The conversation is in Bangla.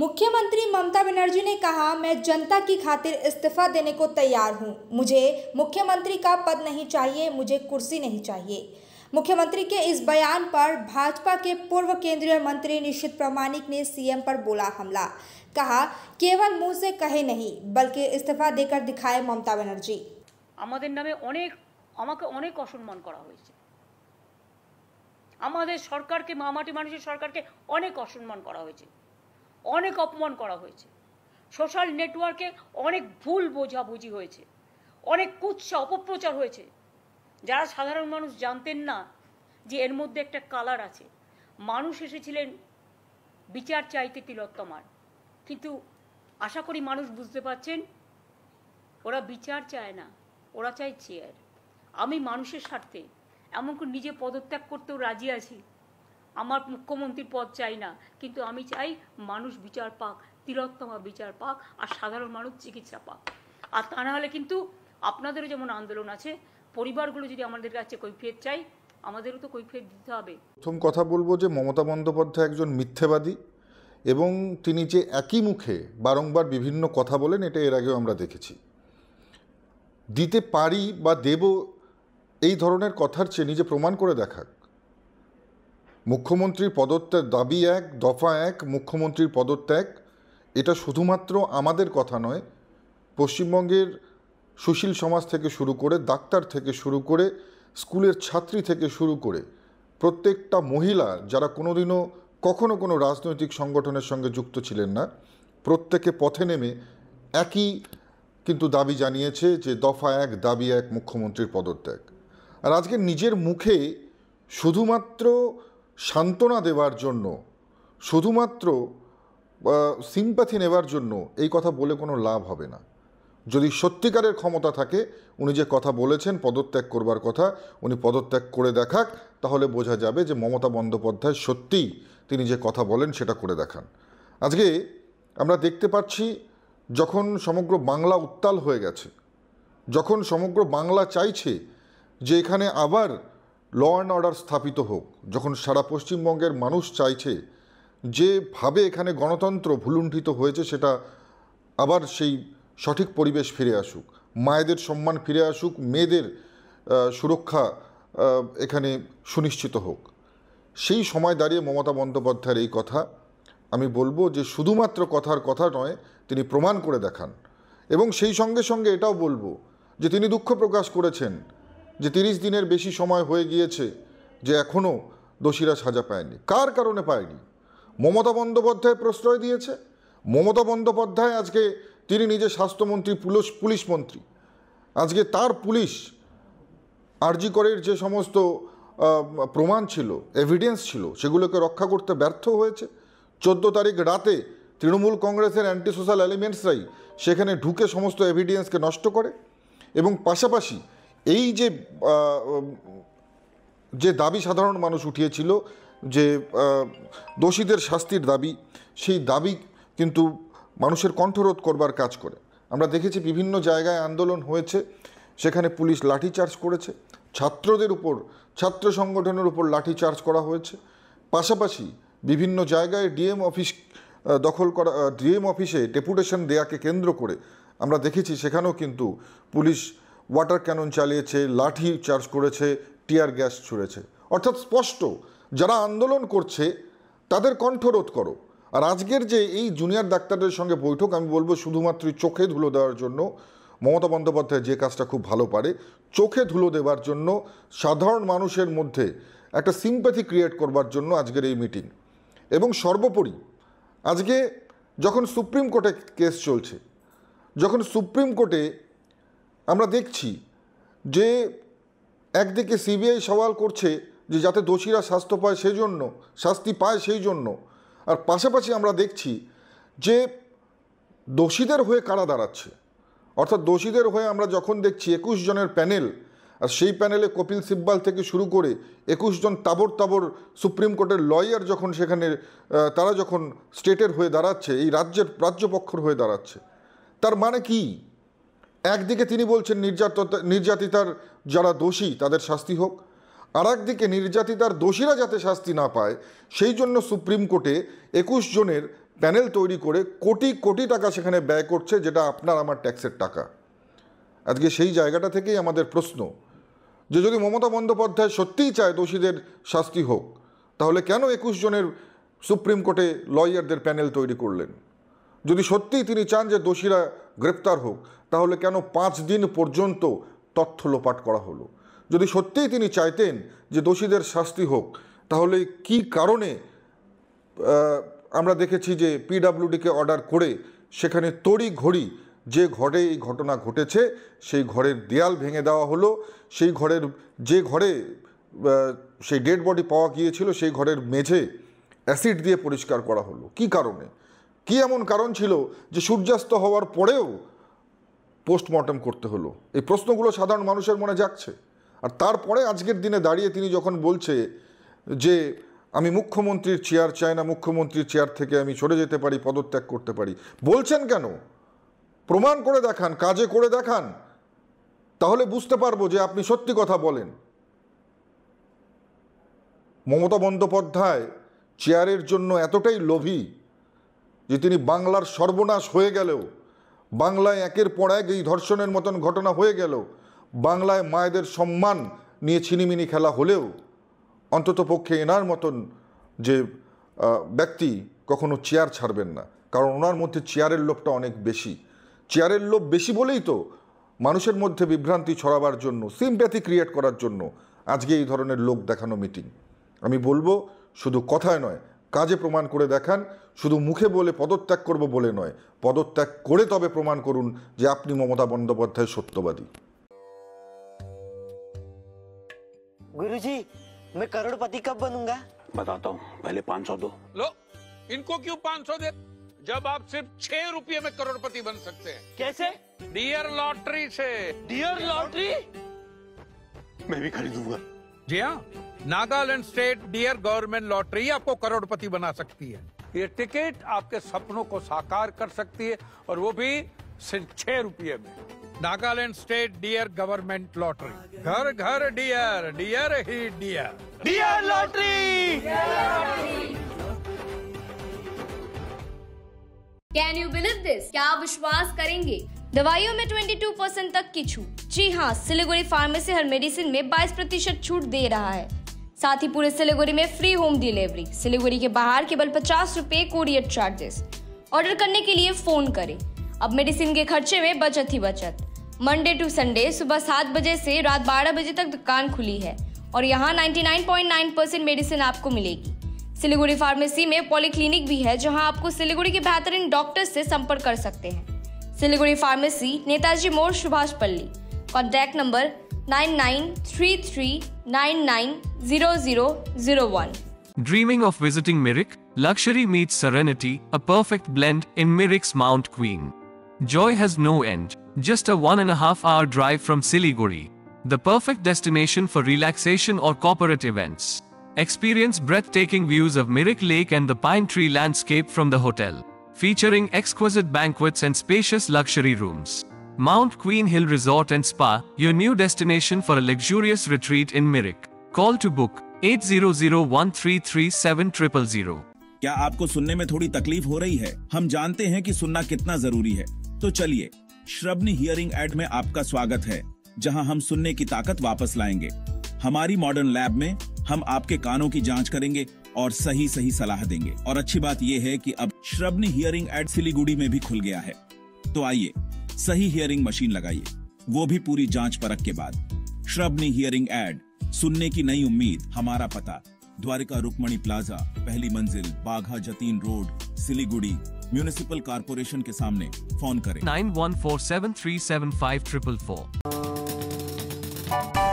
मुख्यमंत्री ममता बनर्जी ने कहा, मैं जनता की खातिर इस्तीफा देने को तैयार हूं। मुझे मुख्यमंत्री का पद नहीं चाहिए, मुझे कुर्सी नहीं चाहिए। मुख्यमंत्री के इस बयान पर भाजपा के पूर्व केंद्रीय मंत्री निशित प्रामाणिक ने सीएम पर बोला हमला। कहा, केवल मुंह से कहे नहीं बल्कि इस्तीफा देकर दिखाए ममता बनर्जी। আমাদের নামে আমাকে অনেক অসম্মান করা হয়েছে। আমাদের সরকারকে, মামাটি মানুষের সরকারকে অনেক অসম্মান করা হয়েছে, অনেক অপমান করা হয়েছে। সোশ্যাল নেটওয়ার্কে অনেক ভুল বোঝাবুঝি হয়েছে, অনেক কুৎসা অপপ্রচার হয়েছে, যারা সাধারণ মানুষ জানতেন না যে এর মধ্যে একটা কালার আছে। মানুষ এসেছিলেন বিচার চাইতে তিলোত্তমার, কিন্তু আশা করি মানুষ বুঝতে পারছেন ওরা বিচার চায় না, ওরা চায় চেয়ার। আমি মানুষের স্বার্থে এমনকি নিজে পদত্যাগ করতেও রাজি আছি। আমার মুখ্যমন্ত্রীর পদ চাই না, কিন্তু আমি চাই মানুষ বিচার পাক, তিলোত্তমা বিচার পাক, আর সাধারণ মানুষ চিকিৎসা পাক। আর তা না হলে কিন্তু আপনাদেরও যেমন আন্দোলন আছে, পরিবারগুলো যদি আমাদের কাছে কৈফিয়ত চাই, আমাদেরও তো কৈফিয়ত দিতে হবে। প্রথম কথা বলবো যে মমতা বন্দ্যোপাধ্যায় একজন মিথ্যেবাদী এবং তিনি যে একই মুখে বারংবার বিভিন্ন কথা বলেন, এটা এর আগেও আমরা দেখেছি। দিতে পারি বা দেব এই ধরনের কথার চেয়ে নিজে প্রমাণ করে দেখাক। মুখ্যমন্ত্রীর পদত্যাগ দাবি এক, দফা এক, মুখ্যমন্ত্রীর পদত্যাগ, এটা শুধুমাত্র আমাদের কথা নয়, পশ্চিমবঙ্গের সুশীল সমাজ থেকে শুরু করে, ডাক্তার থেকে শুরু করে, স্কুলের ছাত্রী থেকে শুরু করে প্রত্যেকটা মহিলা যারা কোনোদিনও কখনো কোনো রাজনৈতিক সংগঠনের সঙ্গে যুক্ত ছিলেন না, প্রত্যেকে পথে নেমে একই কিন্তু দাবি জানিয়েছে যে দফা এক, দাবি এক, মুখ্যমন্ত্রীর পদত্যাগ। আর আজকে নিজের মুখে শুধুমাত্র সান্ত্বনা দেওয়ার জন্য, শুধুমাত্র সিম্প্যাথি নেওয়ার জন্য এই কথা বলে কোনো লাভ হবে না। যদি সত্যিকারের ক্ষমতা থাকে, উনি যে কথা বলেছেন পদত্যাগ করবার কথা, উনি পদত্যাগ করে দেখাক, তাহলে বোঝা যাবে যে মমতা বন্দ্যোপাধ্যায় সত্যিই তিনি যে কথা বলেন সেটা করে দেখান। আজকে আমরা দেখতে পাচ্ছি যখন সমগ্র বাংলা উত্তাল হয়ে গেছে, যখন সমগ্র বাংলা চাইছে যে এখানে আবার ল অ্যান্ড অর্ডার স্থাপিত হোক, যখন সারা পশ্চিমবঙ্গের মানুষ চাইছে যেভাবে এখানে গণতন্ত্র ভুলুণ্ঠিত হয়েছে সেটা আবার সেই সঠিক পরিবেশ ফিরে আসুক, মায়েদের সম্মান ফিরে আসুক, মেয়েদের সুরক্ষা এখানে সুনিশ্চিত হোক, সেই সময় দাঁড়িয়ে মমতা বন্দ্যোপাধ্যায়ের এই কথা আমি বলবো যে শুধুমাত্র কথার কথা নয়, তিনি প্রমাণ করে দেখান। এবং সেই সঙ্গে সঙ্গে এটাও বলবো যে তিনি দুঃখ প্রকাশ করেছেন যে 30 দিনের বেশি সময় হয়ে গিয়েছে যে এখনও দোষীরা সাজা পায়নি। কার কারণে পায়নি? মমতা বন্দ্যোপাধ্যায় প্রশ্রয় দিয়েছে। মমতা বন্দ্যোপাধ্যায় আজকে তিনি নিজে স্বাস্থ্যমন্ত্রী, পুলিশ মন্ত্রী, আজকে তার পুলিশ আরজি করের যে সমস্ত প্রমাণ ছিল, এভিডেন্স ছিল, সেগুলোকে রক্ষা করতে ব্যর্থ হয়েছে। 14 তারিখ রাতে তৃণমূল কংগ্রেসের অ্যান্টি সোশ্যাল এলিমেন্টসরাই সেখানে ঢুকে সমস্ত এভিডেন্সকে নষ্ট করে। এবং পাশাপাশি এই যে দাবি সাধারণ মানুষ উঠিয়েছিল যে দোষীদের শাস্তির দাবি, সেই দাবি কিন্তু মানুষের কণ্ঠরোধ করবার কাজ করে। আমরা দেখেছি বিভিন্ন জায়গায় আন্দোলন হয়েছে, সেখানে পুলিশ লাঠিচার্জ করেছে, ছাত্রদের উপর, ছাত্র সংগঠনের উপর লাঠিচার্জ করা হয়েছে। পাশাপাশি বিভিন্ন জায়গায় ডিএম অফিস দখল করা, ডিএম অফিসে ডেপুটেশন দেয়াকে কেন্দ্র করে আমরা দেখেছি সেখানেও কিন্তু পুলিশ ওয়াটার ক্যানন চালিয়েছে, লাঠি চার্জ করেছে, টিয়ার গ্যাস ছুঁড়েছে। অর্থাৎ স্পষ্ট যারা আন্দোলন করছে তাদের কণ্ঠরোধ করো। আর আজকের যে এই জুনিয়র ডাক্তারদের সঙ্গে বৈঠক, আমি বলবো শুধুমাত্র চোখে ধুলো দেওয়ার জন্য মমতা বন্দ্যোপাধ্যায় যে কাজটা খুব ভালো পারে, চোখে ধুলো দেওয়ার জন্য, সাধারণ মানুষের মধ্যে একটা সিম্প্যাথি ক্রিয়েট করবার জন্য আজকের এই মিটিং। এবং সর্বোপরি আজকে যখন সুপ্রিম কোর্টে কেস চলছে, যখন সুপ্রিম কোর্টে আমরা দেখছি যে একদিকে সিবিআই সওয়াল করছে যে যাতে দোষীরা শাস্তি পায় সেই জন্য, আর পাশাপাশি আমরা দেখছি যে দোষীদের হয়ে কারা দাঁড়াচ্ছে। অর্থাৎ দোষীদের হয়ে আমরা যখন দেখছি 21 জনের প্যানেল, আর সেই প্যানেলে কপিল সিব্বাল থেকে শুরু করে 21 জন তাবর সুপ্রিম কোর্টের লয়ার যখন সেখানে তারা যখন স্টেটের হয়ে দাঁড়াচ্ছে, এই রাজ্যপক্ষের হয়ে দাঁড়াচ্ছে, তার মানে কি? একদিকে তিনি বলছেন নির্যাতিতার যারা দোষী তাদের শাস্তি হোক, আর একদিকে নির্যাতিতার দোষীরা যাতে শাস্তি না পায় সেই জন্য সুপ্রিম কোর্টে 21 জনের প্যানেল তৈরি করে কোটি কোটি টাকা সেখানে ব্যয় করছে, যেটা আপনার আমার ট্যাক্সের টাকা। আজকে সেই জায়গাটা থেকেই আমাদের প্রশ্ন যে যদি মমতা বন্দ্যোপাধ্যায় সত্যিই চায় দোষীদের শাস্তি হোক, তাহলে কেন 21 জনের সুপ্রিম কোর্টে লয়ারদের প্যানেল তৈরি করলেন? যদি সত্যিই তিনি চান যে দোষীরা গ্রেপ্তার হোক, তাহলে কেন 5 দিন পর্যন্ত তথ্য লোপাট করা হলো? যদি সত্যিই তিনি চাইতেন যে দোষীদের শাস্তি হোক, তাহলে কি কারণে আমরা দেখেছি যে পিডব্লিউডিকে অর্ডার করে সেখানে তড়ি ঘড়ি যে ঘরে এই ঘটনা ঘটেছে সেই ঘরের দেয়াল ভেঙে দেওয়া হলো, সেই ঘরের যে ঘরে সেই ডেড বডি পাওয়া গিয়েছিল সেই ঘরের মেঝে অ্যাসিড দিয়ে পরিষ্কার করা হলো? কি কারণে? কি এমন কারণ ছিল যে সূর্যাস্ত হওয়ার পরেও পোস্টমর্টম করতে হলো? এই প্রশ্নগুলো সাধারণ মানুষের মনে জাগছে। আর তারপরে আজকের দিনে দাঁড়িয়ে তিনি যখন বলছে যে আমি মুখ্যমন্ত্রীর চেয়ার চাই না, মুখ্যমন্ত্রীর চেয়ার থেকে আমি সরে যেতে পারি, পদত্যাগ করতে পারি, বলছেন কেন? প্রমাণ করে দেখান, কাজে করে দেখান, তাহলে বুঝতে পারবো যে আপনি সত্যি কথা বলেন। মমতা বন্দ্যোপাধ্যায় চেয়ারের জন্য এতটাই লোভী যে তিনি বাংলার সর্বনাশ হয়ে গেলেও, বাংলায় একের পর এক এই ধর্ষণের মতন ঘটনা হয়ে গেল, বাংলায় মায়েদের সম্মান নিয়ে ছিনিমিনি খেলা হলেও অন্তত পক্ষে এনার মতন যে ব্যক্তি কখনো চেয়ার ছাড়বেন না, কারণ ওনার মধ্যে চেয়ারের লোভটা অনেক বেশি। চেয়ারের লোভ বেশি বলেই তো মানুষের মধ্যে বিভ্রান্তি ছড়াবার জন্য, সিম্প্যাথি ক্রিয়েট করার জন্য আজকে এই ধরনের লোক দেখানো মিটিং। আমি বলবো শুধু কথায় নয়, কাজে প্রমাণ করে দেখান। শুধু মুখে বলে পদত্যাগ করব বলে নয়, পদত্যাগ করে তবে প্রমাণ করুন যে আপনি মমতা বন্দ্যোপাধ্যায় সত্যবাদী। गुरुजी, मैं करोड़पति कब बनूंगा? बताता हूँ, पहले 500 दो। लो, इनको क्यों 500 दे, जब आप सिर्फ 6 रुपये में करोड़पति बन सकते हैं। कैसे? डियर लॉटरी से। Dear lottery? मैं भी खरीदूंगा। जी हाँ, Nagaland state dear government lottery आपको करोड़पति बना सकती है। ये टिकट आपके सपनों को साकार कर सकती है, और वो भी सिर्फ 6 रुपये में। Nagaland state dear government lottery, घर घर डियर, डियर ही dear. Dear lottery! Can you believe this? क्या आप विश्वास करेंगे? दवाइयों में 22% तक की छूट। जी हाँ, सिलीगुड़ी फार्मेसी हर मेडिसिन में 22% छूट दे रहा है। साथ ही पूरे सिलीगुड़ी में फ्री होम डिलीवरी। सिलीगुड़ी के बाहर केवल 50 रुपए कोरियर चार्जेस। ऑर्डर करने के लिए फोन करें। अब मेडिसिन के खर्चे में बचत ही बचत। मंडे टू संडे सुबह 7 बजे से रात 12 बजे तक दुकान खुली है और यहाँ 99.9% मेडिसिन आपको मिलेगी। सिलीगुड़ी फार्मेसी में पॉलीक्लिनिक भी है, जहाँ आपको सिलीगुड़ी के बेहतरीन डॉक्टर से संपर्क कर सकते हैं। सिलीगुड़ी फार्मेसी, नेताजी मोड़, सुभाष पल्ली। Contact number 9933990001। Dreaming of visiting Mirik? Luxury meets serenity, a perfect blend in Mirik's Mount Queen. Joy has no end. Just a 1.5 hour drive from Siliguri. The perfect destination for relaxation or corporate events. Experience breathtaking views of Mirik Lake and the pine tree landscape from the hotel, featuring exquisite banquets and spacious luxury rooms. Mount Queen Hill Resort and Spa, your new destination for a luxurious retreat in Mirik. Call to book 8001337000. क्या आपको सुनने में थोड़ी तकलीफ हो रही है? हम जानते हैं कि सुनना कितना जरूरी है, तो चलिए श्रवणी हियरिंग एड में आपका स्वागत है, जहां हम सुनने की ताकत वापस लाएंगे। हमारी मॉडर्न लैब में हम आपके कानों की जांच करेंगे और सही सलाह देंगे। और अच्छी बात यह है कि अब श्रवणी हियरिंग एड सिलीगुड़ी में भी खुल गया है। तो आइए सही हियरिंग मशीन लगाइए, वो भी पूरी जांच परख के बाद। श्रवणी हियरिंग एड, सुनने की नई उम्मीद। हमारा पता द्वारिका रुक्मणी प्लाजा, पहली मंजिल, Bagha Jatin road, Siliguri, municipal corporation के सामने। फोन करें 9147375444।